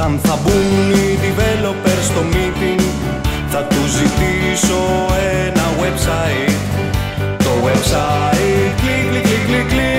Όταν θα μπουν οι developers στο meeting, θα τους ζητήσω ένα website. Το website, κλικ, κλικ, κλικ, κλικ, κλικ.